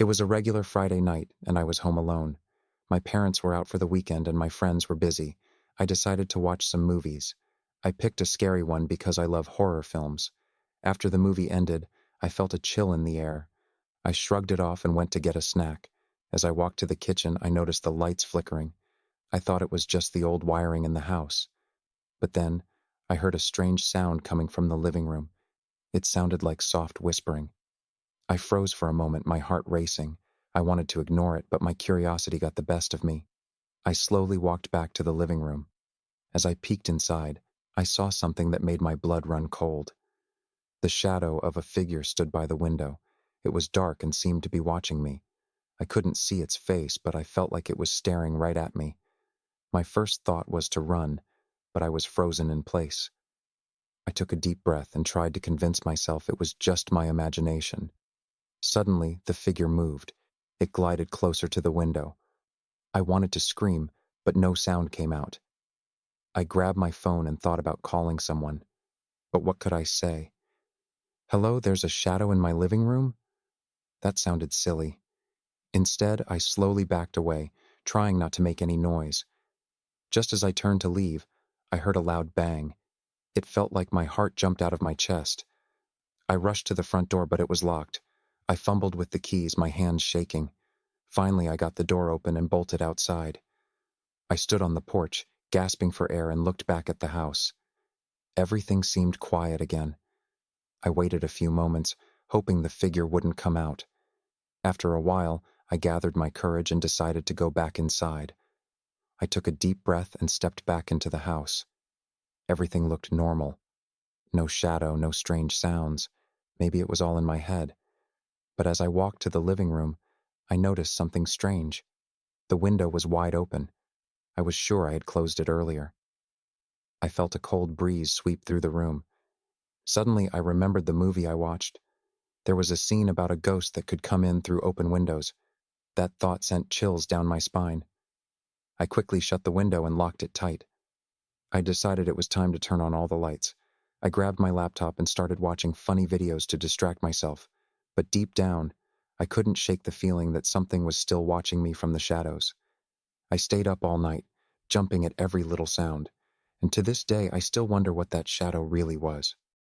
It was a regular Friday night, and I was home alone. My parents were out for the weekend and my friends were busy. I decided to watch some movies. I picked a scary one because I love horror films. After the movie ended, I felt a chill in the air. I shrugged it off and went to get a snack. As I walked to the kitchen, I noticed the lights flickering. I thought it was just the old wiring in the house. But then, I heard a strange sound coming from the living room. It sounded like soft whispering. I froze for a moment, my heart racing. I wanted to ignore it, but my curiosity got the best of me. I slowly walked back to the living room. As I peeked inside, I saw something that made my blood run cold. The shadow of a figure stood by the window. It was dark and seemed to be watching me. I couldn't see its face, but I felt like it was staring right at me. My first thought was to run, but I was frozen in place. I took a deep breath and tried to convince myself it was just my imagination. Suddenly, the figure moved. It glided closer to the window. I wanted to scream, but no sound came out. I grabbed my phone and thought about calling someone. But what could I say? Hello, there's a shadow in my living room? That sounded silly. Instead, I slowly backed away, trying not to make any noise. Just as I turned to leave, I heard a loud bang. It felt like my heart jumped out of my chest. I rushed to the front door, but it was locked. I fumbled with the keys, my hands shaking. Finally, I got the door open and bolted outside. I stood on the porch, gasping for air, and looked back at the house. Everything seemed quiet again. I waited a few moments, hoping the figure wouldn't come out. After a while, I gathered my courage and decided to go back inside. I took a deep breath and stepped back into the house. Everything looked normal. No shadow, no strange sounds. Maybe it was all in my head. But as I walked to the living room, I noticed something strange. The window was wide open. I was sure I had closed it earlier. I felt a cold breeze sweep through the room. Suddenly, I remembered the movie I watched. There was a scene about a ghost that could come in through open windows. That thought sent chills down my spine. I quickly shut the window and locked it tight. I decided it was time to turn on all the lights. I grabbed my laptop and started watching funny videos to distract myself. But deep down, I couldn't shake the feeling that something was still watching me from the shadows. I stayed up all night, jumping at every little sound. And to this day, I still wonder what that shadow really was.